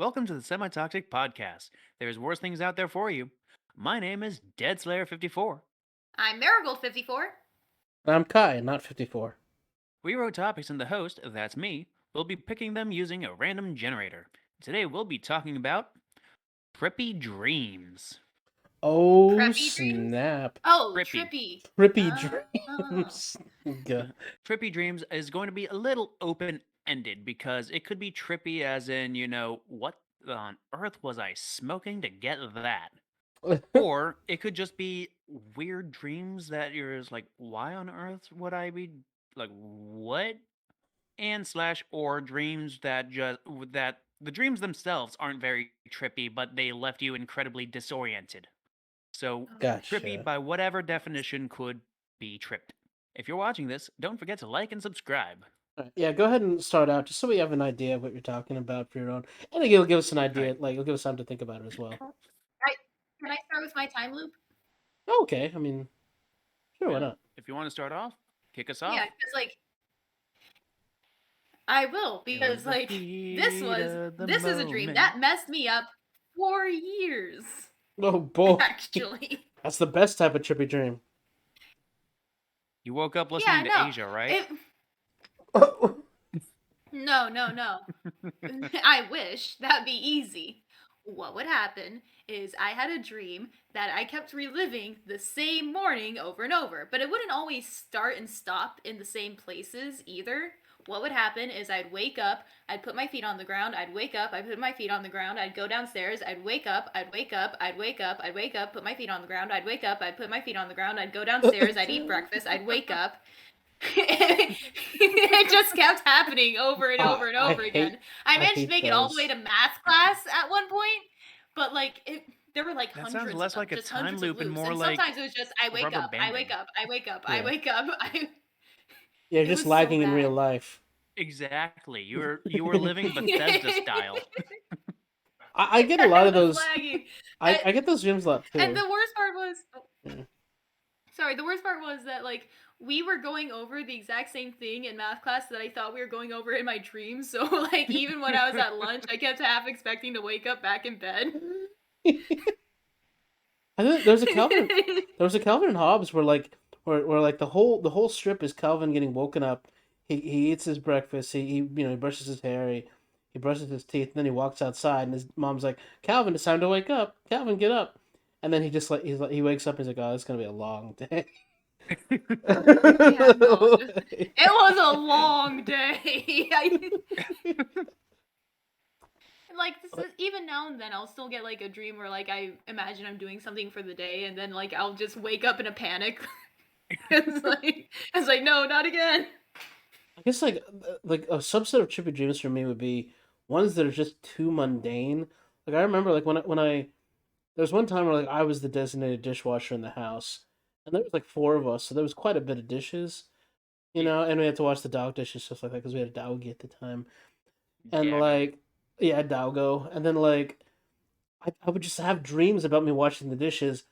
Welcome to the Semi Toxic Podcast. There's worse things out there for you. My name is DeadSlayer54. I'm Marigold54. I'm Kai, not 54. We wrote topics, and the host, that's me, will be picking them using a random generator. Today we'll be talking about Trippy Dreams. Oh, Preppy dreams? snap. Oh, Trippy. Trippy Oh. dreams. Trippy Dreams is going to be a little open ended because it could be trippy, as in, what on earth was I smoking to get that? Or it could just be weird dreams that you're just like, why on earth would I be like, what? And slash or dreams that the dreams themselves aren't very trippy, but they left you incredibly disoriented. So trippy, Gotcha. by whatever definition, could be tripped. If you're watching this, don't forget to like and subscribe. Alright, yeah, go ahead and start out just so we have an idea of what you're talking about for your own. I think it'll give us an idea, Alright. like, it'll give us time to think about it as well. Can I start with my time loop? Okay, I mean, sure, why not? If you want to start off, kick us off. Yeah, because I will, because this is a dream that messed me up for years. Oh, boy. Actually. That's the best type of trippy dream. You woke up listening to Asia, right? No. I wish. That'd be easy. What would happen is I had a dream that I kept reliving the same morning over and over, but it wouldn't always start and stop in the same places either. What would happen is I'd wake up, I'd put my feet on the ground, I'd wake up, I'd put my feet on the ground, I'd go downstairs, I'd wake up, I'd wake up, I'd wake up, I'd wake up, put my feet on the ground, I'd wake up, I'd put my feet on the ground, I'd go downstairs, I'd eat breakfast, I'd wake up. It just kept happening over and over and over again. I managed to make it all the way to math class at one point, but there were like That hundreds. sounds less of them, like a just time hundreds loop of and loops. more And like sometimes it was just I wake rubber up, I wake banding. up, I wake up, Yeah. I wake up. You're It just was so lagging in real bad. life. Exactly. You were living Bethesda style. I get a lot of I was those. lagging. I get those dreams a lot too. And the worst part was, Yeah. sorry, the worst part was that we were going over the exact same thing in math class that I thought we were going over in my dreams. So even when I was at lunch, I kept half expecting to wake up back in bed. I think there's a Calvin. There was a Calvin and Hobbes where the whole strip is Calvin getting woken up. He eats his breakfast. He brushes his hair. He brushes his teeth. And then he walks outside, and his mom's like, "Calvin, it's time to wake up. Calvin, get up." And then he wakes up. And he's like, "Oh, it's gonna be a long day." Yeah, no, it was a long day. Even now and then I'll still get a dream where I imagine I'm doing something for the day, and then I'll just wake up in a panic. It's like no, not again. I guess a subset of trippy dreams for me would be ones that are just too mundane. Like I remember when there was one time where I was the designated dishwasher in the house, and there was four of us, so there was quite a bit of dishes, and we had to wash the dog dishes stuff like that because we had a doggy at the time, and Yeah. Doggo, and then I would just have dreams about me washing the dishes,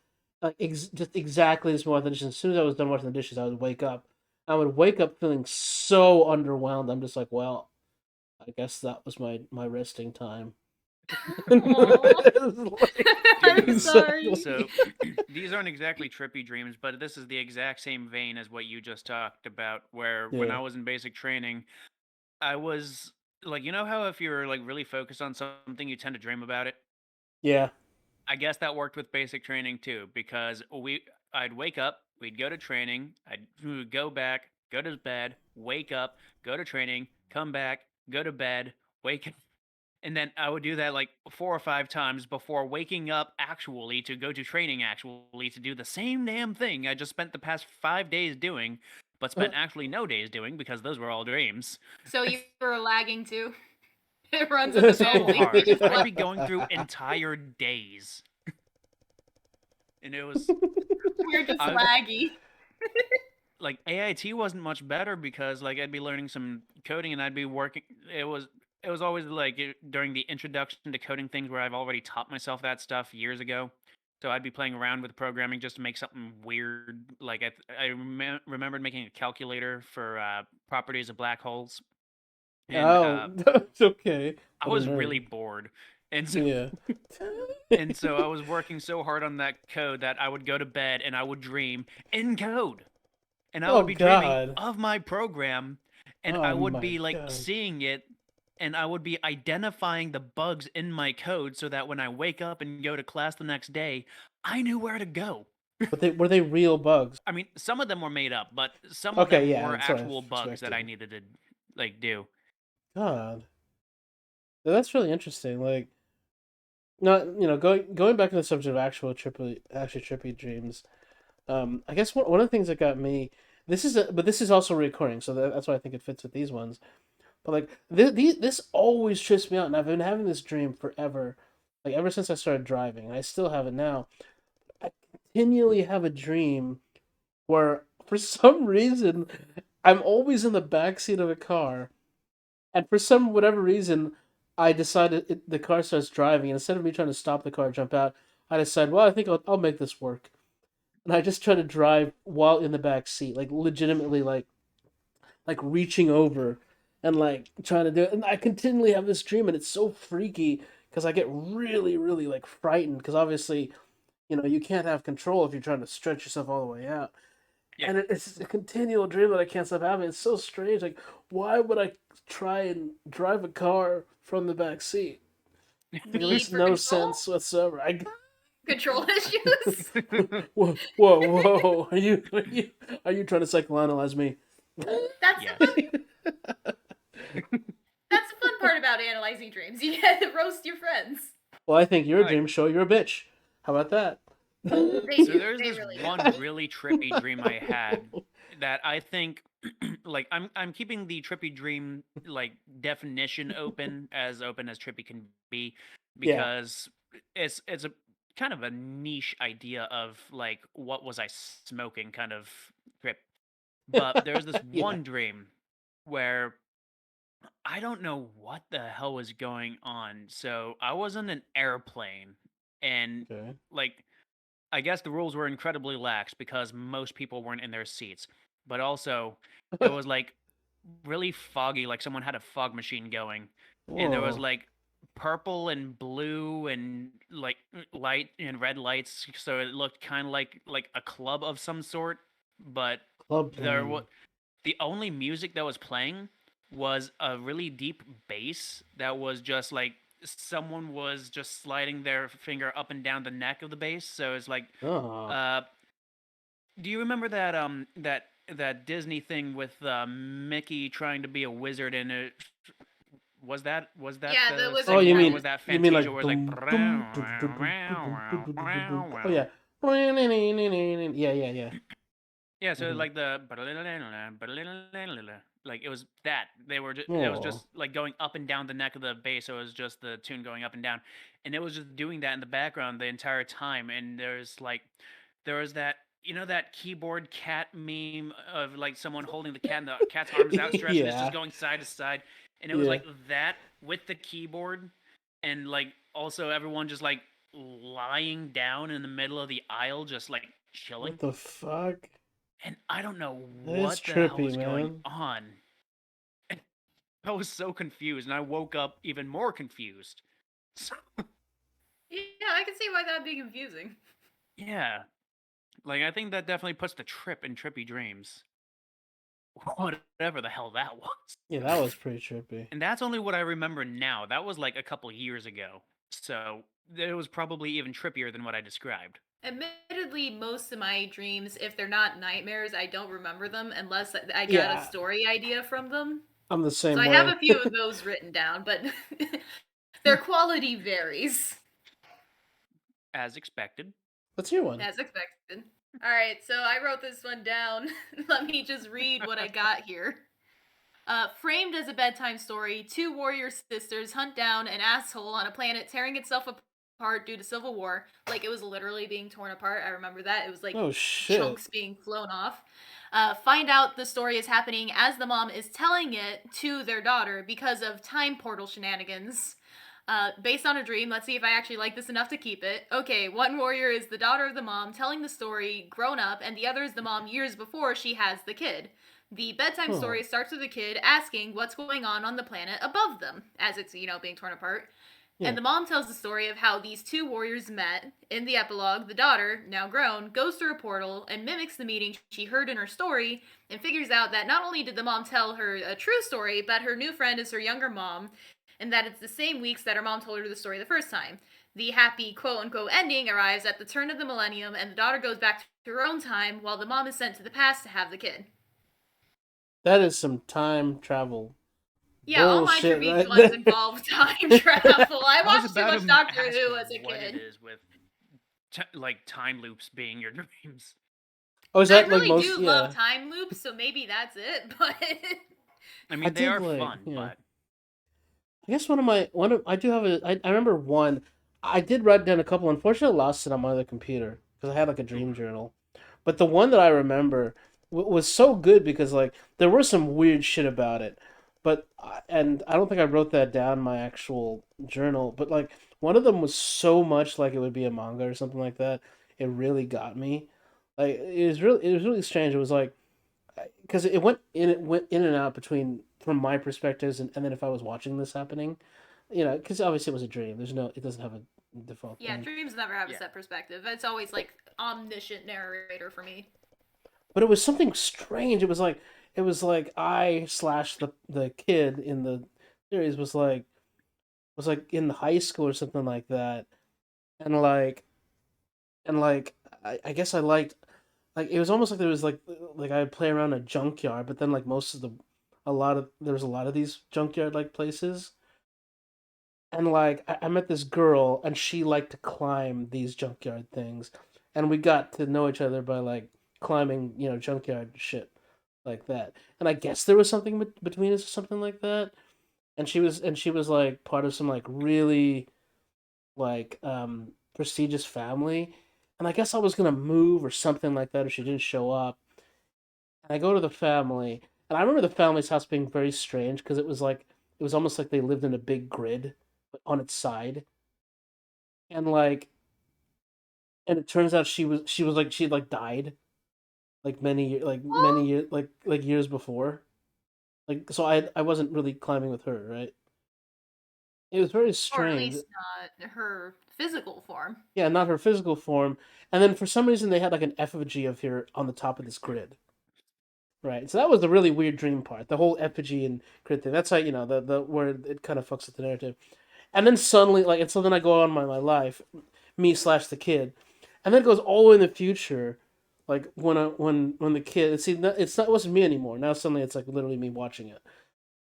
just exactly as me washing the dishes. As soon as I was done washing the dishes, I would wake up. I would wake up feeling so underwhelmed. I'm just like, well, I guess that was my resting time. I'm sorry. So these aren't exactly trippy dreams, but this is the exact same vein as what you just talked about, where when Yeah. I was in basic training, I was how if you're really focused on something, you tend to dream about it? Yeah. I guess that worked with basic training too, because I'd wake up, we'd go to training, we would go back, go to bed, wake up, go to training, come back, go to bed, wake up, and then I would do that 4 or 5 times before waking up actually to go to training actually to do the same damn thing I just spent the past 5 days doing, but spent actually no days doing because those were all dreams. So you were lagging too. It runs in the So family. hard. I'd be going through entire days. And it was We're just laggy. AIT wasn't much better because I'd be learning some coding and I'd be working. It was always during the introduction to coding things where I've already taught myself that stuff years ago. So I'd be playing around with programming just to make something weird. Remembered making a calculator for properties of black holes. And That's okay. I was really bored. And so Yeah. and so I was working so hard on that code that I would go to bed and I would dream in code. And I Oh would be dreaming God. of my program and I Oh would my be like God. seeing it and I would be identifying the bugs in my code so that when I wake up and go to class the next day, I knew where to go. But they were they real bugs? I mean, some of them were made up, but some of Okay, them yeah, were that's what I actual bugs that I expected. needed to like do. God, that's really interesting. Like, not going back to the subject of actually trippy dreams. I guess one of the things that got me, but this is also recurring, so that's why I think it fits with these ones. But like this always trips me out, and I've been having this dream forever, like ever since I started driving, and I still have it now. I continually have a dream where, for some reason, I'm always in the back seat of a car, and for some whatever reason, I decided the car starts driving, and instead of me trying to stop the car, jump out, I decide, well, I think I'll make this work, and I just try to drive while in the back seat, like legitimately, like reaching over and like trying to do it. And I continually have this dream, and it's so freaky because I get really, really like frightened because obviously, you can't have control if you're trying to stretch yourself all the way out. Yeah. And it's just a continual dream that I can't stop having. It's so strange. Like, why would I try and drive a car from the back seat? Like, it Need makes for no control? sense whatsoever. Control issues? Whoa, whoa, whoa! Are you trying to psychoanalyze me? That's the fun Yes. that's the fun part about analyzing dreams. You get to roast your friends. Well, I think your All right. dreams show you're a bitch. How about that? They So do. there's They this really do. one really trippy dream I had that I think like I'm keeping the trippy dream like definition open as trippy can be Yeah. because it's a kind of a niche idea of like what was I smoking kind of trip. But there's this Yeah. one dream where I don't know what the hell was going on. So I was in an airplane and Okay. like I guess the rules were incredibly lax because most people weren't in their seats. But also, it was like really foggy, like someone had a fog machine going, and there was Whoa. like purple and blue and like light and red lights, so it looked kind of like a club of some sort. But Club there was plane. the only music that was playing was a really deep bass that was just like someone was just sliding their finger up and down the neck of the bass. So it's like Oh. uh, do you remember that Disney thing with Mickey trying to be a wizard and it was that Yeah, the the Oh, wizard's same you one or mean was life. that you mean Fantasia like where it's like dum dum dum dum dum dum dum dum dum dum. Oh yeah. Yeah, yeah, yeah. yeah, so Mm-hmm. like the like it was that it was Oh. just like going up and down the neck of the bass. So it was just the tune going up and down, and it was just doing that in the background the entire time. And there was that that keyboard cat meme of like someone holding the cat and the cat's arms outstretched and it's just Yeah. going side to side, and it was Yeah. like that with the keyboard, and like also everyone just like lying down in the middle of the aisle just like chilling, What the fuck? and I don't know That is what the hell trippy, was going man. on. I was so confused, and I woke up even more confused. So, Yeah, I can see why that'd be confusing. yeah, like I think that definitely puts the trip in trippy dreams. Whatever the hell that was. Yeah, that was pretty trippy. And that's only what I remember now. That was like a couple years ago. So it was probably even trippier than what I described. Admittedly, most of my dreams, if they're not nightmares, I don't remember them unless I got a Yeah, story idea from them. I'm the So same I have way. a few of those written down, but their quality varies, As expected. Let's hear one. as expected. All right, so I wrote this one down. Let me just read what I got here. Framed as a bedtime story, two warrior sisters hunt down an asshole on a planet tearing itself apart due to civil war. Like it was literally being torn apart. I remember that. It was like Oh shit. chunks being flown off. Find out the story is happening as the mom is telling it to their daughter because of time portal shenanigans. Based on a dream, let's see if I actually like this enough to keep it. Okay, one warrior is the daughter of the mom telling the story grown up, and the other is the mom years before she has the kid. The bedtime Huh. story starts with the kid asking what's going on the planet above them as it's, being torn apart. Yeah. And the mom tells the story of how these two warriors met. In the epilogue, the daughter, now grown, goes through a portal and mimics the meeting she heard in her story and figures out that not only did the mom tell her a true story, but her new friend is her younger mom, and that it's the same weeks that her mom told her the story the first time. The happy quote unquote ending arrives at the turn of the millennium, and the daughter goes back to her own time while the mom is sent to the past to have the kid. That is some time travel Yeah, all my bullshit trivia right ones there. involve time travel. I I was watched too about much to Doctor ask Who as a what it kid. is with like time loops being your dreams. Oh, is I that like really most? do love Yeah, time loops, so maybe that's it, but I I mean, they did are like. fun, Yeah, but I guess I do have I remember one. I did write down a couple. Unfortunately, I lost it on my other computer because I had like a dream oof. journal. But the one that I remember was so good because like there was some weird shit about it. And I don't think I wrote that down in my actual journal. But like one of them was so much like it would be a manga or something like that. It really got me. Like it was really strange. It was like because it went in and out between from my perspectives and then if I was watching this happening, because obviously it was a dream. It doesn't have a default yeah, thing. dreams never have a Yeah. set perspective. It's always like omniscient narrator for me. But it was something strange. It was like I slash the kid in the series was like in high school or something like that, and like I guess I liked like it was almost like there was like I'd play around a junkyard, but then like most of the a lot of there was a lot of these junkyard like places, and like I met this girl and she liked to climb these junkyard things, and we got to know each other by like climbing junkyard shit like that. And I guess there was something between us or something like that. And she was like part of some like really like prestigious family. And I guess I was gonna move or something like that if she didn't show up. And I go to the family, and I remember the family's house being very strange because it was almost like they lived in a big grid, but on its side. And like and it turns out she was like she'd like died like many Well, years like years before. Like so I wasn't really climbing with her, right? It was very or at strange. least not her physical form. Yeah, not her physical form. And then for some reason they had like an effigy of her on the top of this grid. Right. So that was the really weird dream part. The whole effigy and grid thing. That's how, the where it kind of fucks with the narrative. And then suddenly like and so then I go on my life, me slash the kid. And then it goes all the way in the future, like when the kid see it wasn't me anymore. Now suddenly it's like literally me watching it.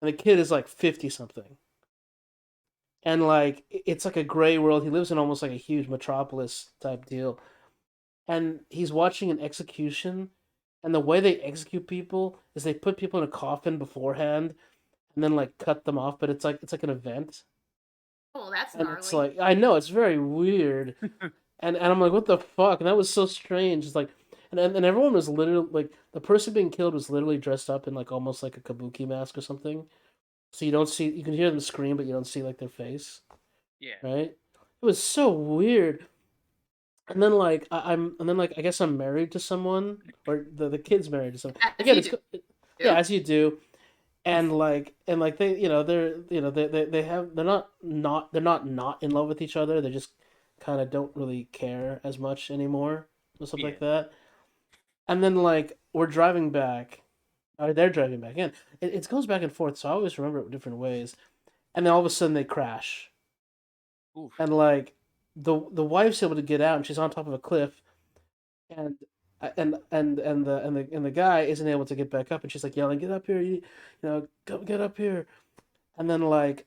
And the kid is like 50 something. And like it's like a gray world. He lives in almost like a huge metropolis type deal, and he's watching an execution. And the way they execute people is they put people in a coffin beforehand, and then like cut them off. But it's like an event, Oh, that's and it's gnarly. like I know it's very weird, and I'm like, what the fuck? And that was so strange. It's like, and everyone was literally like the person being killed was literally dressed up in like almost like a kabuki mask or something. So you can hear them scream, but you don't see like their face. Yeah. Right? It was so weird. And then like and then like I guess I'm married to someone or the kid's married to someone. As Again, you it's do. yeah, as you do. And like they they have they're not in love with each other. They just kind of don't really care as much anymore or stuff Yeah. like that. And then like we're driving back or they're driving back in. It goes back and forth, so I always remember it different ways. And then all of a sudden they crash Oof. and like the wife's able to get out and she's on top of a cliff and and the guy isn't able to get back up and she's like yelling get up here come get up here and then like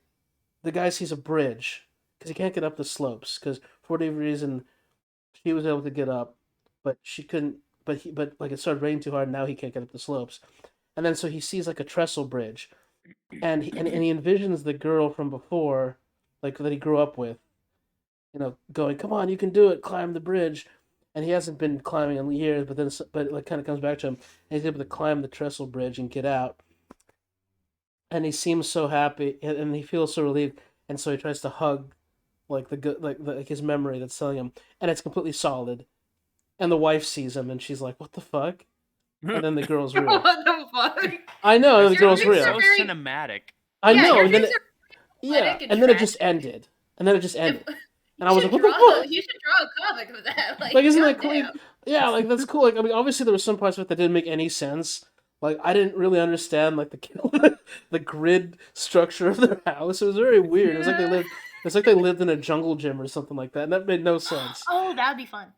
the guy sees a bridge because he can't get up the slopes because for whatever reason she was able to get up but she couldn't but like it started raining too hard and now he can't get up the slopes and then so he sees like a trestle bridge and he envisions the girl from before like that he grew up with going, "Come on, you can do it! Climb the bridge." And he hasn't been climbing in years, but it like kind of comes back to him, and he's able to climb the trestle bridge and get out. And he seems so happy, and he feels so relieved, and so he tries to hug like the good like his memory that's telling him, and it's completely solid. And the wife sees him, and she's like, "What the fuck?" And then the girl's real. What the fuck? I know, and That's the Your girl's sounding dreams are real. so very cinematic. I yeah. know, Your and then dreams are yeah, poetic and and then it just tragic. ended. and then it just If ended. And I was like, what the fuck? you should draw a comic of that. Like, Like, isn't that cool? Like, goddamn. yeah, like that's cool. Like, I mean, obviously there were some parts of it that didn't make any sense. Like, I didn't really understand like the grid structure of their house. It was very weird. It was like they Yeah. lived. It's like they lived in a jungle gym or something like that, and that made no sense. Oh, that'd be fun. I'm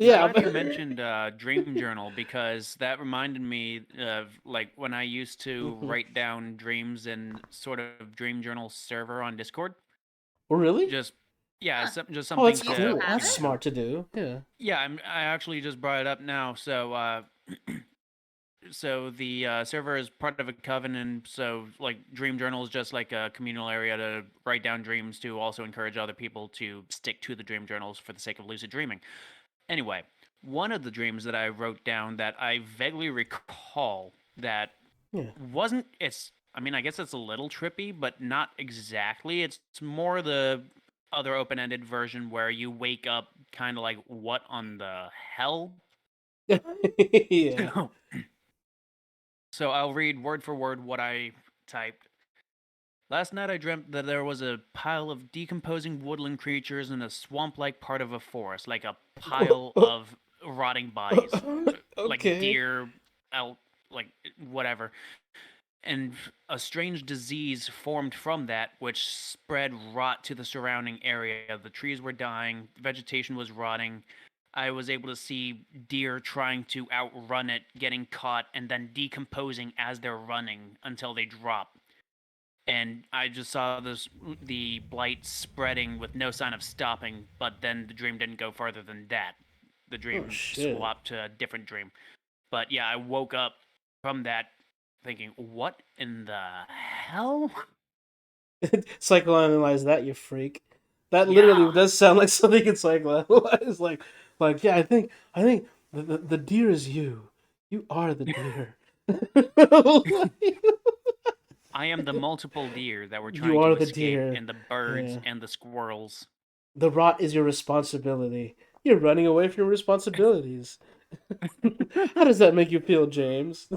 Yeah, glad you but mentioned Dream Journal because that reminded me of like when I used to Mhm. write down dreams in sort of Dream Journal server on Discord. Oh, really? Just yeah, Huh. just Oh, something that's Do you still cool. to have That's it? smart to do. Yeah. yeah. I actually just brought it up now. So so the server is part of a covenant. So like Dream Journal is just like a communal area to write down dreams to also encourage other people to stick to the dream journals for the sake of lucid dreaming. Anyway, one of the dreams that I wrote down that I vaguely recall that Yeah. wasn't it's I mean, I guess it's a little trippy, but not exactly. It's more the other open-ended version where you wake up kind of like what on the hell? Yeah. So I'll read word for word what I typed. Last night I dreamt that there was a pile of decomposing woodland creatures in a swamp-like part of a forest, like a pile of rotting bodies, like Okay. deer, elk, like whatever. And a strange disease formed from that, which spread rot to the surrounding area. The trees were dying, vegetation was rotting. I was able to see deer trying to outrun it, getting caught, and then decomposing as they're running until they drop. And I just saw the blight spreading with no sign of stopping, but then the dream didn't go farther than that. The Oh dream shit. swapped to a different dream. But yeah, I woke up from that thinking, what in the hell? Psychoanalyze that, you freak. That literally Yeah. does sound like something you can psychoanalyze. Like, yeah, I think the deer is you. You are the deer. I am the multiple deer that were You trying are to the escape, deer. and the birds Yeah. and the squirrels. The rot is your responsibility. You're running away from your responsibilities. How does that make you feel, James?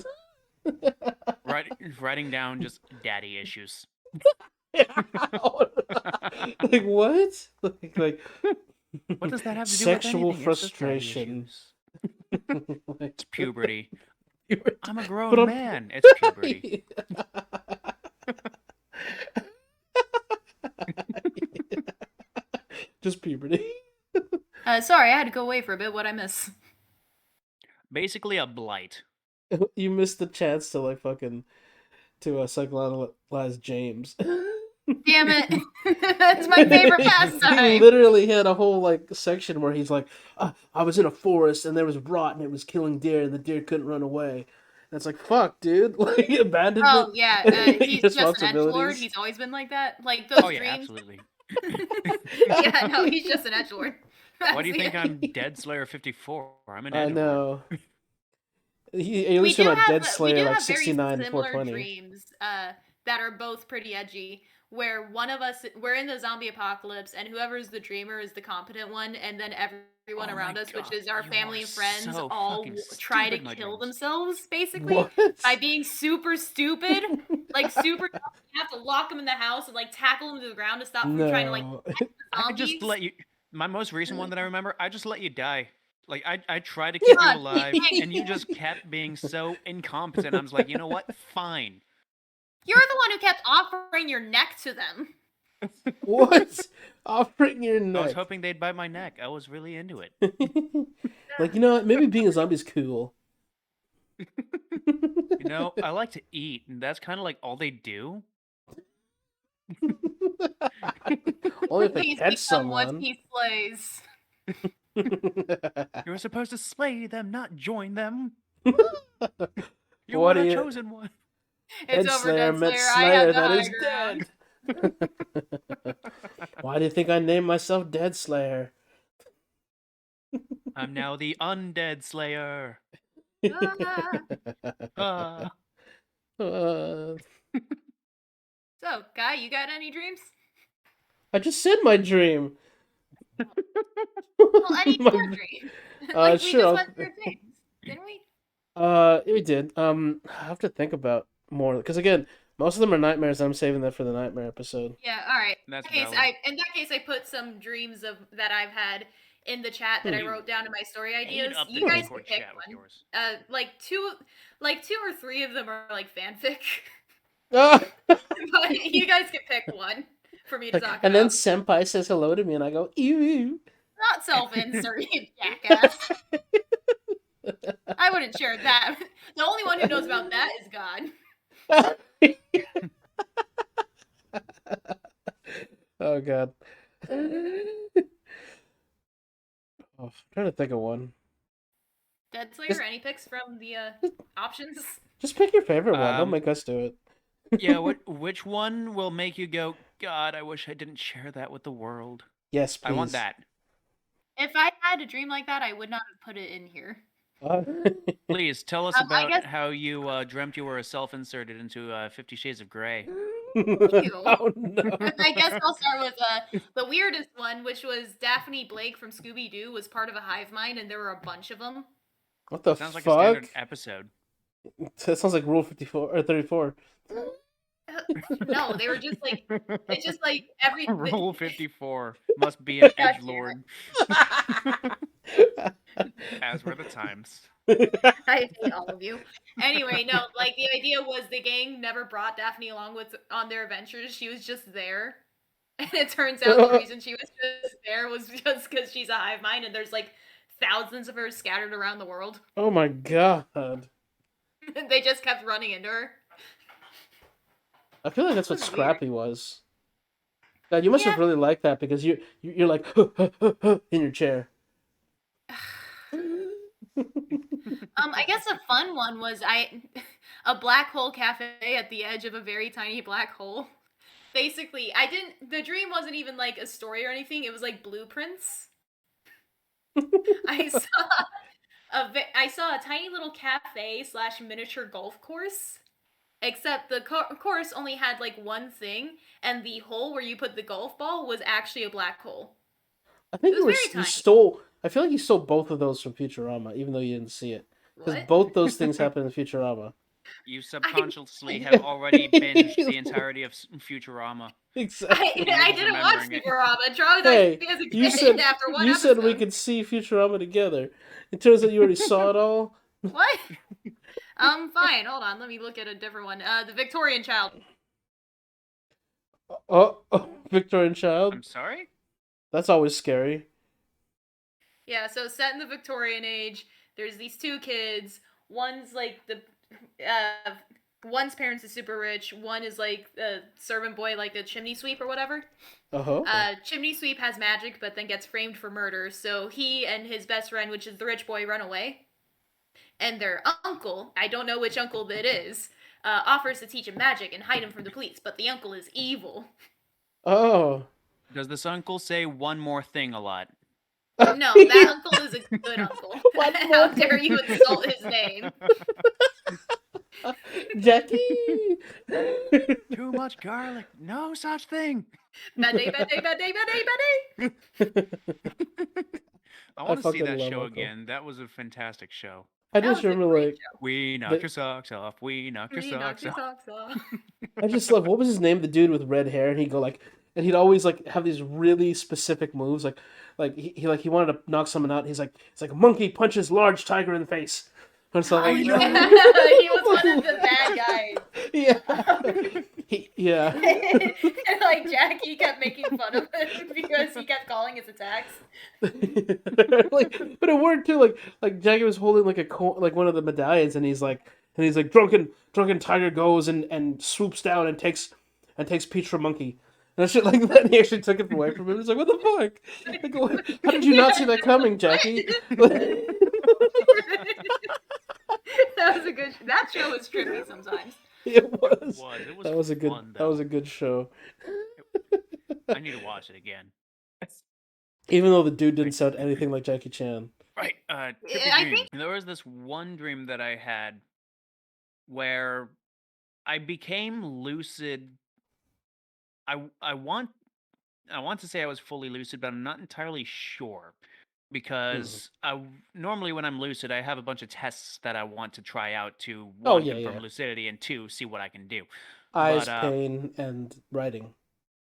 Writing down just daddy issues. Like what? Like What does that have to do with sexual anything? It's just daddy frustration. issues. Like, It's puberty. I'm a but grown I'm man. It's puberty. just puberty. Sorry, I had to go away for a bit. What'd I miss? Basically a blight. You missed the chance to like fucking to psychoanalyze James. Damn it! That's my favorite He pastime. literally had a whole like section where he's like, I was in a forest and there was rot and it was killing deer and the deer couldn't run away. And it's like, fuck, dude, like abandonment, Oh yeah, he's just an edgelord. responsibilities. He's always been like that. Like Oh those yeah, dreams. absolutely. Yeah, no, he's just an edgelord. Why That's do you the think I'm end. DeadSlayer 54? I'm an I edgelord. know. He at least came out Dead We do Slayer like have very 69 and similar 420. dreams that are both pretty edgy. Where one of us we're in the zombie apocalypse, and whoever's the dreamer is the competent one, and then everyone Oh my around us, which god, is our you are family and friends, so all fucking try to stupid, my kill dreams. themselves basically What? by being super stupid, like super. You have to lock them in the house and like tackle them to the ground to stop from trying to like No. I just zombies. let you. My most recent one that I remember, I just let you die. Like I tried to keep you God, alive, thanks. and you just kept being so incompetent. I was like, you know what? Fine. You're the one who kept offering your neck to them. What? Offering your I was neck. hoping they'd bite my neck. I was really into it. Like, you know what? Maybe being a zombie is cool. You know, I like to eat, and that's kind of like all they do. Only if they Please catch become what someone. he slays. You were supposed to slay them, not join them. You What were do the you? chosen one. It's Dead over, Slayer Dead met Slayer. I have Slayer the that high is ground. dead. Why do you think I named myself Dead Slayer? I'm now the undead slayer. Ah. Uh, Uh, So, Guy, you got any dreams? I just said my dream. Well, any of your My- dreams. Like, we sure. just went through dreams, didn't we? We did. I have to think about more because again, Most of them are nightmares. I'm saving that for the nightmare episode. Yeah, all right. That's In that case, valid. I put some dreams of that I've had in the chat that I You wrote down in my story ate ideas. up the You guys can Discord pick chat with one. yours. Like two or three of them are like fanfic, Ah! but you guys can pick one for me to talk And then about. Senpai says hello to me, and I go, ew. Not self-insert, you jackass. I wouldn't share that. The only one who knows about that is God. Oh god. Oh, I'm trying to think of one. DeadSlayer, any picks from the options? Just pick your favorite one. Don't Um, make us do it. Yeah, which one will make you go, God, I wish I didn't share that with the world? Yes, I want please. that. If I had a dream like that, I would not have put it in here. Uh, Please tell us I about guess how you dreamt you were self-inserted into 50 Shades of Grey. Ew. Oh no. I guess I'll start with the weirdest one, which was Daphne Blake from Scooby Doo was part of a hive mind, and there were a bunch of them. What the Sounds like a fuck? standard episode. That sounds like Rule 54 or 34. No, they were just like it's just like every Rule 54 must be an God edge lord. As were the times. I hate all of you. Anyway, no, like the idea was the gang never brought Daphne along with on their adventures. She was just there. And it turns out the reason she was just there was just because she's a hive mind and there's like thousands of her scattered around the world. Oh my god. They just kept running into her. I feel like that's what This is weird. Scrappy was. God, you must Yeah. have really liked that because you're like in your chair. I guess a fun one was a black hole cafe at the edge of a very tiny black hole. Basically, the dream wasn't even like a story or anything. It was like blueprints. I saw a tiny little cafe / miniature golf course. Except the course only had like one thing, and the hole where you put the golf ball was actually a black hole. I think It was very you tiny. stole. I feel like you stole both of those from Futurama, even though you didn't see it, because What? both those things happen in Futurama. You subconsciously have already binged the entirety of Futurama. Exactly. I didn't watch remembering it. Futurama. Charlie Hey, as a you kid said after one you episode. said we could see Futurama together. It turns out you already saw it all. What? Fine. Hold on. Let me look at a different one. The Victorian Child. Oh, Victorian Child. I'm sorry? That's always scary. Yeah, so set in the Victorian age, there's these two kids. One's like one's parents is super rich. One is like a servant boy, like a chimney sweep or whatever. Chimney sweep has magic, but then gets framed for murder. So he and his best friend, which is the rich boy, run away. And their uncle, I don't know which uncle that is, offers to teach him magic and hide him from the police. But the uncle is evil. Oh. Does this uncle say one more thing a lot? No, that uncle is a good uncle. How dare you insult his name? Jackie! Too much garlic. No such thing. Bad day, bad day, bad day, bad day, bad day. I want to see fucking that love show Uncle. again. That was a fantastic show. I That just was a remember great like show. We knocked your socks off. We knocked your We socks knocked your off. socks off. I just love what was his name? The dude with red hair, and he'd go like, and he'd always like have these really specific moves, like he wanted to knock someone out. He's like, it's like a monkey punches large tiger in the face. And it's like, He was one of the bad guys. yeah. And like Jackie kept making fun of him because he kept calling his attacks. Like, but it worked too. Like Jackie was holding like like one of the medallions, and he's like, drunken tiger goes and swoops down and takes Peach from Monkey. And shit like that, and he actually took it away from him. He's like, what the fuck? Like, how did you not see that coming, Jackie? That was a good. That show was trippy sometimes. It was. It was That was a good. fun, That was though. a good show. I need to watch it again. Even though the dude didn't sound anything like Jackie Chan. Right. Trippy I dreams. think- There was this one dream that I had where I became lucid. I want to say I was fully lucid, but I'm not entirely sure. Mm. because normally when I'm lucid, I have a bunch of tests that I want to try out to Oh one, yeah, confirm yeah. lucidity, and two, see what I can do. Eyes, But pain, and writing.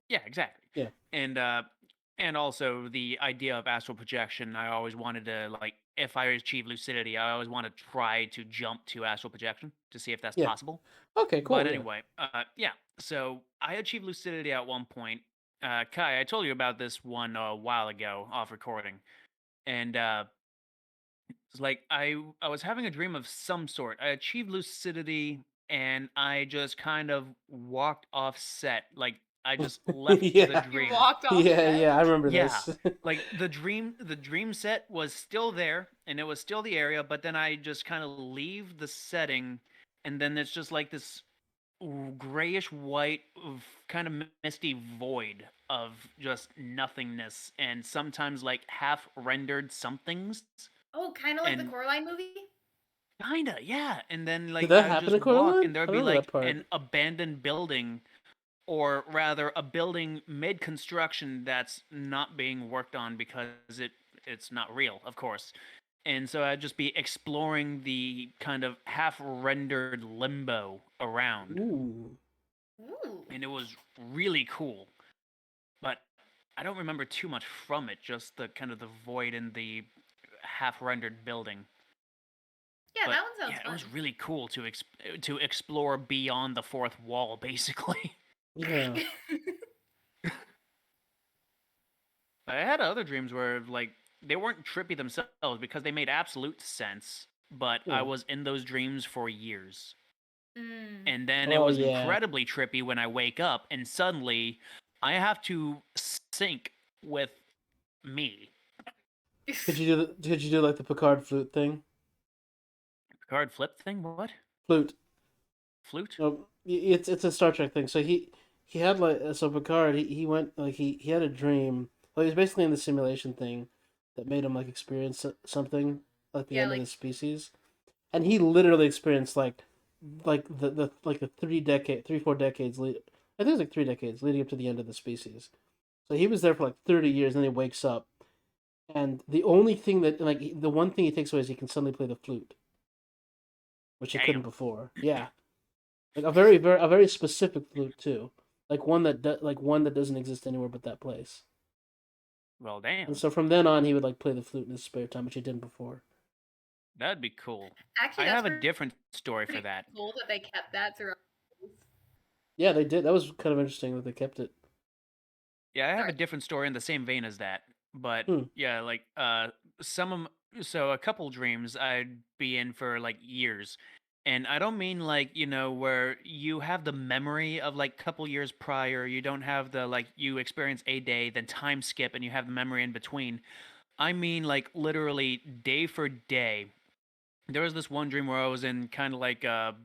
yeah, exactly. Yeah. And also the idea of astral projection, I always wanted to like if I achieve lucidity, I always want to try to jump to astral projection to see if that's Yeah. possible. Okay. But Cool. Yeah. anyway, yeah. So I achieved lucidity at one point. Kai, I told you about this one a while ago off recording, and it's like I was having a dream of some sort. I achieved lucidity, and I just kind of walked off set. Like I just left the Yeah. You dream. walked off Yeah. set? Yeah. I remember Yeah. this. Like the dream set was still there and it was still the area, but then I just kind of leave the setting and then it's just like this grayish white kind of misty void of just nothingness and sometimes like half rendered somethings Oh, kind of like the and Coraline movie? kinda yeah and then Did like that I would happen just in walk Coraline? and there I would don't be remember that like part. an abandoned building or rather a building mid construction that's not being worked on because it's not real, of course. And so I'd just be exploring the kind of half rendered limbo around. Ooh. Ooh. And it was really cool. But I don't remember too much from it, just the kind of the void in the half rendered building. Yeah, But that one sounds yeah, it was fun. really cool to explore beyond the fourth wall, basically. Yeah. I had other dreams where like they weren't trippy themselves because they made absolute sense, but I Yeah. was in those dreams for years. Mm. And then it Oh was yeah. incredibly trippy when I wake up and suddenly I have to sync with me. Did you do like the Picard flute thing? Card flip thing? What? Flute. Flute? No, it's a Star Trek thing. So he had like so Picard he went like he had a dream. Like he was basically in the simulation thing that made him like experience something like the Yeah, end of like the species, and he literally experienced like the like the 3 4 decades lead. I think it was like 3 decades leading up to the end of the species. So he was there for like 30 years, and then he wakes up, and the only thing that like the one thing he takes away is he can suddenly play the flute, which he couldn't Damn. before. Yeah. Like a very specific flute too, like one that doesn't exist anywhere but that place. Well, And damn. so from then on, he would like play the flute in his spare time, which he didn't before. That'd be cool. actually I that's have a different story for pretty that. cool that they kept that throughout. Yeah, they did. That was kind of interesting that they kept it. Yeah, I have a Sorry. different story in the same vein as that. But Hmm. yeah, like some of so a couple dreams I'd be in for like years. And I don't mean like, where you have the memory of like couple years prior, you don't have the like you experience a day, then time skip and you have the memory in between. I mean like literally day for day. There was this one dream where I was in kind of like a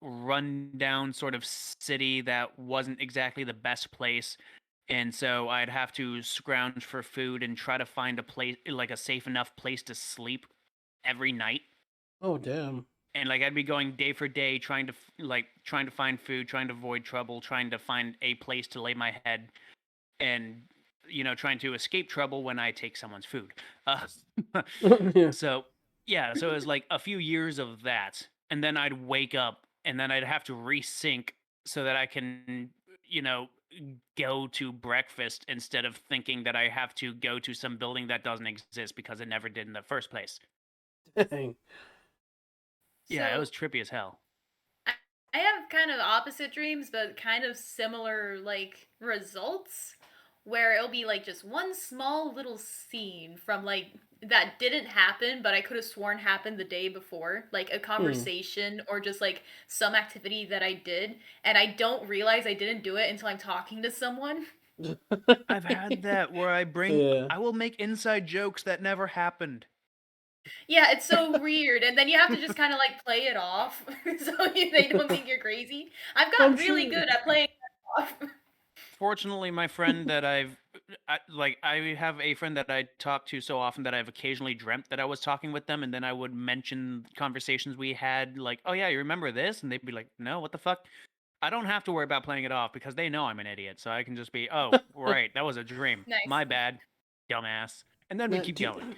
rundown sort of city that wasn't exactly the best place. And so I'd have to scrounge for food and try to find a place, like a safe enough place to sleep every night. Oh damn. And like I'd be going day for day trying to trying to find food, trying to avoid trouble, trying to find a place to lay my head and trying to escape trouble when I take someone's food. Yeah. So yeah, so it was like a few years of that, and then I'd wake up, and then I'd have to resync so that I can, you know, go to breakfast instead of thinking that I have to go to some building that doesn't exist because it never did in the first place. Dang. Yeah, it So was trippy as hell. I I have kind of opposite dreams, but kind of similar like results where it'll be like just one small little scene from like that didn't happen, but I could have sworn happened the day before, like a Hmm. conversation or just like some activity that I did, and I don't realize I didn't do it until I'm talking to someone. I've had that where Yeah. I will make inside jokes that never happened. Yeah, it's so weird, and then you have to just kind of like play it off so they don't think you're crazy. I've I'm got really sure. good at playing it off. Fortunately, my friend that I have a friend that I talk to so often that I've occasionally dreamt that I was talking with them, and then I would mention conversations we had, like, "Oh yeah, you remember this?" And they'd be like, "No, what the fuck?" I don't have to worry about playing it off because they know I'm an idiot, so I can just be, "Oh, right, that was a dream. Nice. My bad, dumbass." and then we Now, keep going.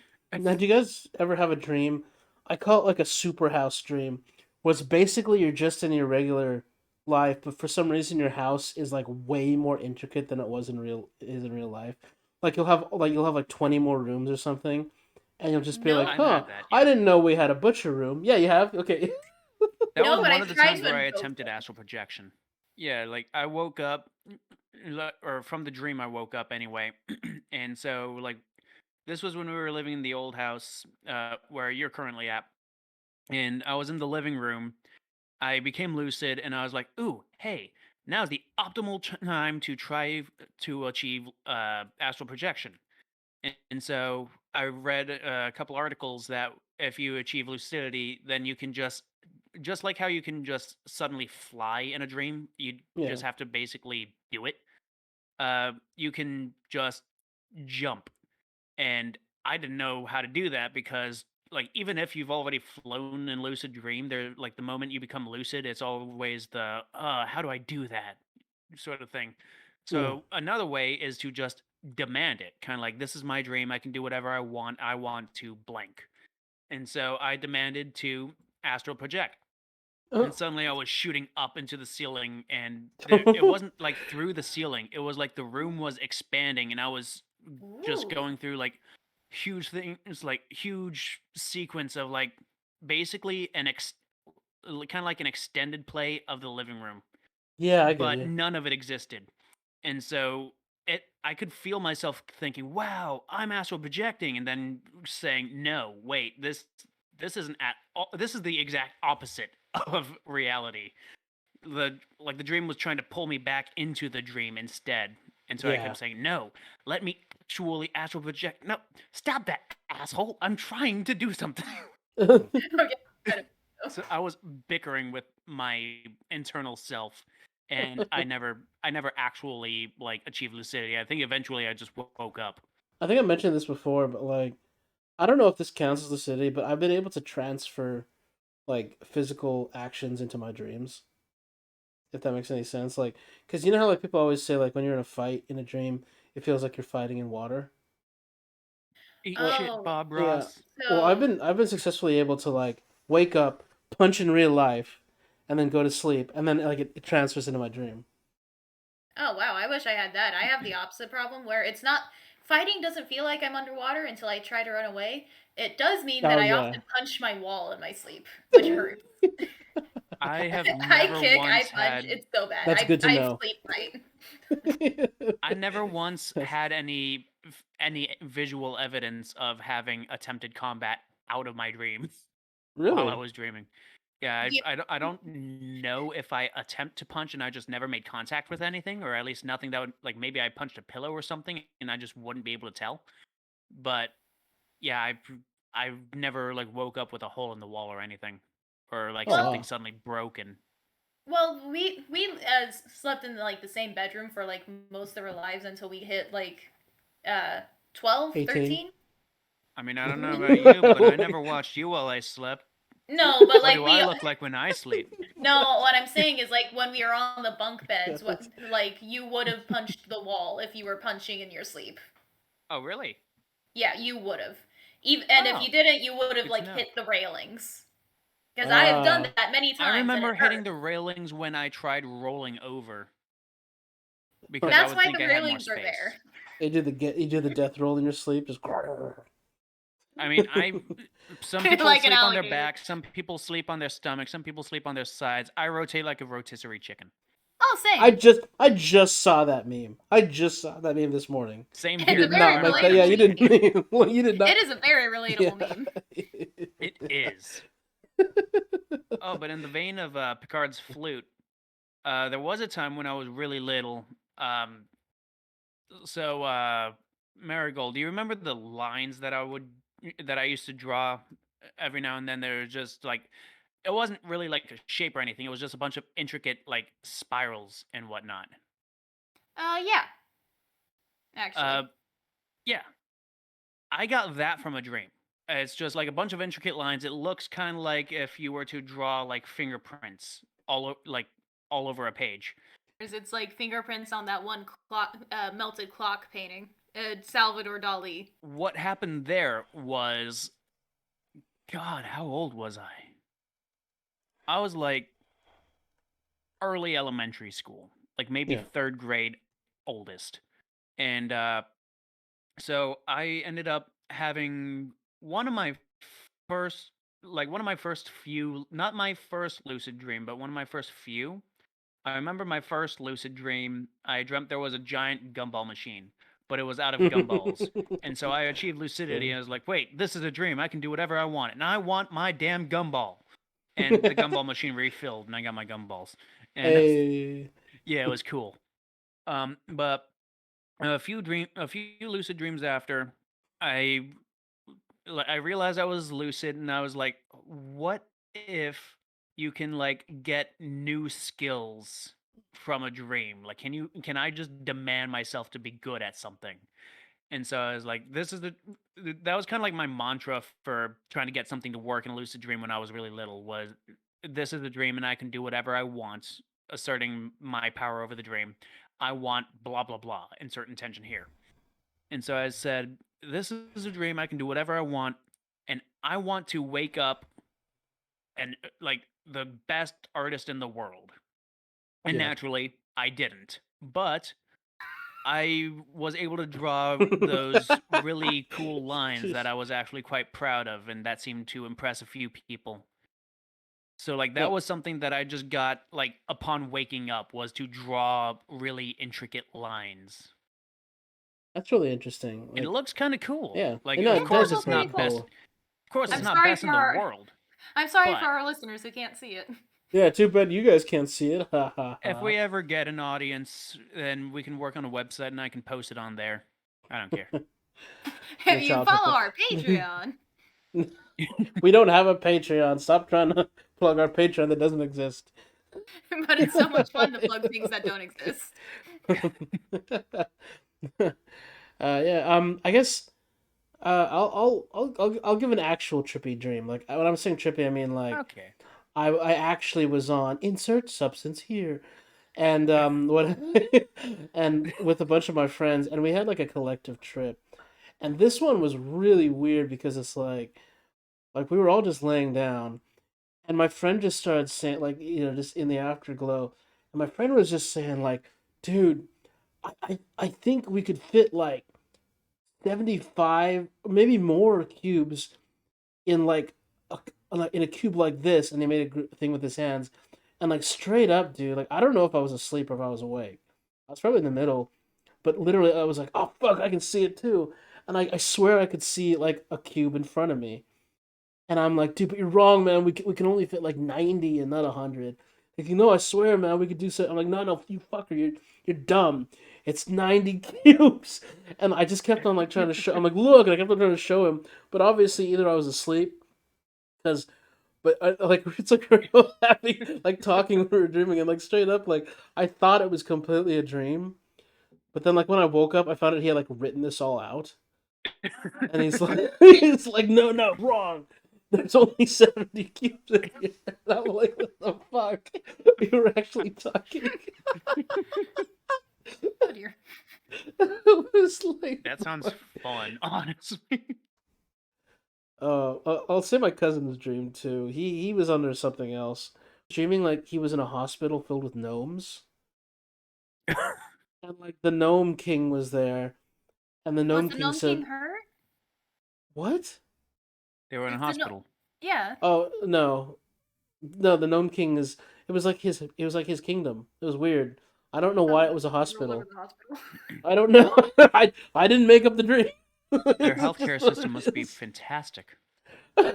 do you guys ever have a dream? I call it like a super house dream, where it's basically you're just in your regular life, but for some reason your house is like way more intricate than it was in real life. Like you'll have like 20 more rooms or something, and you'll just be like, No, I've "Huh, had that, I yeah. didn't know we had a butcher room." Yeah, you have. Okay. That was no, but one I've of the tried times to where I invoke attempted them. astral projection. Yeah, like I woke up, or from the dream I woke up anyway, and so like this was when we were living in the old house where you're currently at, and I was in the living room. I became lucid, and I was like, "Ooh, hey, now's the optimal time to try to achieve astral projection." And so I read a couple articles that if you achieve lucidity, then you can just like how you can just suddenly fly in a dream, you Yeah. just have to basically do it. You can just jump, and I didn't know how to do that because like even if you've already flown in lucid dream, there like the moment you become lucid, it's always the how do I do that sort of thing. Yeah. So another way is to just demand it, kind of like this is my dream, I can do whatever I want. I want to blank. And so I demanded to astral project. And suddenly I was shooting up into the ceiling, and it wasn't like through the ceiling. It was like the room was expanding, and I was just Ooh. going through like huge things, like huge sequence of like basically kind of like an extended play of the living room, Yeah, I get but you. none of it existed. And so I could feel myself thinking, "Wow, I'm astral projecting," and then saying, "No, wait, this isn't at all. This is the exact opposite of reality." The dream was trying to pull me back into the dream instead. And so I Yeah. kept saying, "No, let me actually astral project. No, stop that, asshole. I'm trying to do something." Okay. Kind of. So I was bickering with my internal self, and I never actually like achieved lucidity. I think eventually I just woke up. I think I mentioned this before, but like I don't know if this counts as lucidity, but I've been able to transfer like physical actions into my dreams. If that makes any sense, like because you know how like people always say like when you're in a fight in a dream, it feels like you're fighting in water. Eat Well, shit, Oh, Bob yeah. Ross. Well, so I've been successfully able to like wake up, punch in real life, and then go to sleep, and then like it transfers into my dream. oh wow, I wish I had that. I have the opposite problem where it's not fighting doesn't feel like I'm underwater until I try to run away. It does mean that Oh I yeah. often punch my wall in my sleep, which hurts. I have I never kick, I once punch. had It's so bad. That's good to I know. sleep fight. I never once had any visual evidence of having attempted combat out of my dream while I Really? was dreaming. Yeah, Yeah, I don't know if I attempt to punch and I just never made contact with anything, or at least nothing that would like maybe I punched a pillow or something and I just wouldn't be able to tell. But yeah, I've never like woke up with a hole in the wall or anything, or like Oh well, something wow. suddenly broken. well, we slept in like the same bedroom for like most of our lives until we hit like uh 12, 18. 13. I mean, I don't know about you, but I never watched you while I slept. No, but What like do I we look like when I sleep? no, what I'm saying is like when we were on the bunk beds, what like you would have punched the wall if you were punching in your sleep. Oh, really? Yeah, you would have. Even and if Oh, you didn't, you would have good to like know. hit the railings. Because I have done Ah, that many I times and it remember hitting hurt. the railings when I tried rolling over because I That's would why think the I had more railings are there. space. you do the death roll in your sleep, just. I mean, some people Like an sleep on their alligator. back, some people sleep on their stomach, some people sleep on their sides. I rotate like a rotisserie chicken. Oh, same. I just saw that meme. I just saw that meme this morning. Same You It's a here. did That's very not why I'm make that. laughing Yeah, relatable you so meme. didn't. Well, you did not. It is a very relatable Yeah. meme. it is. Oh, but in the vein of Picard's flute, there was a time when I was really little. Um, so Marigold, do you remember the lines that I used to draw every now and then? They're just like it wasn't really like a shape or anything. It was just a bunch of intricate like spirals and whatnot. Yeah, Uh, actually. yeah, I got that from a dream. It's just like a bunch of intricate lines. It looks kind of like if you were to draw like fingerprints like all over a page. It's like fingerprints on that one clock, melted clock painting. Salvador Dali. What happened there was, God, how old was I? I was like early elementary school, like maybe Yeah. third grade, oldest. And so I ended up having one of my first, one of my first few, not my first lucid dream, but one of my first few. I remember my first lucid dream. I dreamt there was a giant gumball machine, but it was out of gumballs. And so I achieved lucidity, Cool. and I was like, wait, this is a dream. I can do whatever I want. And I want my damn gumball. And the gumball machine refilled, and I got my gumballs. And Hey. yeah, it was cool. But a few lucid dreams after, I I realized I was lucid, and I was like, what if you can like get new skills from a dream? Like, can I just demand myself to be good at something? And so I was like, this is that was kind of like my mantra for trying to get something to work in a lucid dream when I was really little was this is the dream and I can do whatever I want, asserting my power over the dream. I want blah blah blah, insert intention here. And so I said, this is a dream, I can do whatever I want, and I want to wake up and like the best artist in the world. And Yeah. naturally, I didn't. But I was able to draw those really cool lines that Jeez. I was actually quite proud of, and that seemed to impress a few people. So like that No, was something that I just got like upon waking up was to draw really intricate lines. that's really interesting. And it Like, looks kind of cool. yeah, Like you know, of it It does course does look it's look really pretty not best cool. cool. of course it's I'm Yeah. not sorry best for in the our world, I'm sorry for but our listeners who can't see it. Yeah, too bad you guys can't see it. Ha ha if ha. we ever get an audience, then we can work on a website and I can post it on there. I don't care. If Your you child follow pickle. our Patreon, We don't have a Patreon. Stop trying to plug our Patreon that doesn't exist. but it's so much fun to plug things that don't exist. Yeah. I guess. I'll give an actual trippy dream. Like when I'm saying trippy, I mean like Okay. I actually was on insert substance here, and what and with a bunch of my friends, and we had like a collective trip, and this one was really weird because it's like we were all just laying down, and my friend just started saying like just in the afterglow, and my friend was just saying like, dude, I think we could fit like 75 maybe more cubes in a, in a cube like this, and he made a thing with his hands, and like straight up, dude, like I don't know if I was asleep or if I was awake. I was probably in the middle, but literally I was like, oh fuck, I can see it too, and I swear I could see like a cube in front of me, and I'm like, dude, but you're wrong, man. We can only fit like 90 and not 100. Like, I swear, man, we could do so. I'm like, no, you fucker, you're dumb. It's 90 cubes. And I just kept on like trying to show. I'm like, look, and I kept on trying to show him. But obviously, either I was asleep, because, but like it's like we were having like talking, we were dreaming, and like straight up, like I thought it was completely a dream. But then like when I woke up, I found out he had like written this all out. And he's like, he's like, no, wrong. There's only 70 cubes in here. And I'm like, what the fuck? We were actually talking. Oh dear. It was like, That sounds what? fun, honestly. I'll say my cousin's dream too. He was under something else, dreaming like he was in a hospital filled with gnomes, and like the gnome king was there, and the Was gnome the king Gnome King said, hurt? "What? They were in a Is the no hospital. Yeah. Oh no, no, the gnome king is. It was like his kingdom. It was weird. I don't know why Oh, it was a you ruled over hospital. the hospital. I don't know. I didn't make up the dream. Their It's healthcare just what system it must be is. fantastic.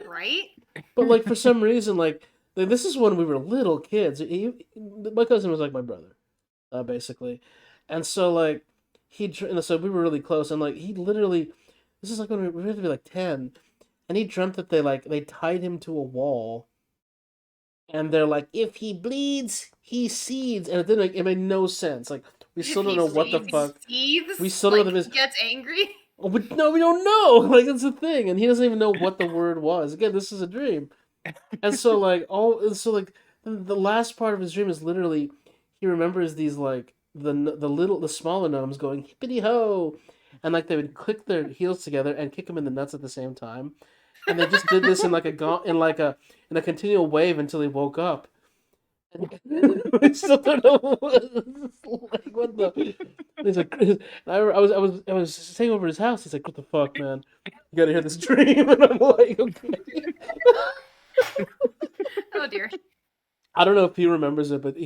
Right? But like for some reason, like this is when we were little kids. My cousin was like my brother, basically, and so like and so we were really close, and like he literally, this is like when we were to be like 10, and he dreamt that they tied him to a wall, and they're like, if he bleeds, he seeds, and it made no sense. Like we If still don't he know what the bleeds, fuck. We seethes, still don't know like if it's. gets angry. Oh, but no, we don't know. Like that's the thing, and he doesn't even know what the word was. Again, this is a dream, and so the last part of his dream is literally he remembers these like the smaller gnomes going hippity ho, and like they would click their heels together and kick him in the nuts at the same time, and they just did this in like in a continual wave until he woke up. And I still don't know what the. He's like, I was staying over at his house. He's like, "What the fuck, man? You gotta hear this dream." And I'm like, "Okay." Oh dear. I don't know if he remembers it, but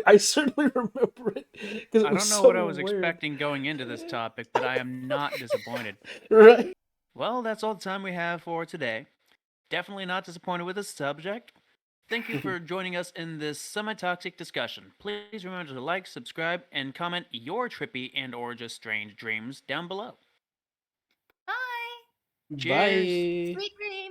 I certainly remember it because it I was don't know so what I was weird. expecting going into this topic, but I am not disappointed. Right? Well, that's all the time we have for today. Definitely not disappointed with the subject. Thank you for joining us in this semi-toxic discussion. Please remember to like, subscribe, and comment your trippy and or just strange dreams down below. Bye. Cheers! Bye. Sweet dreams.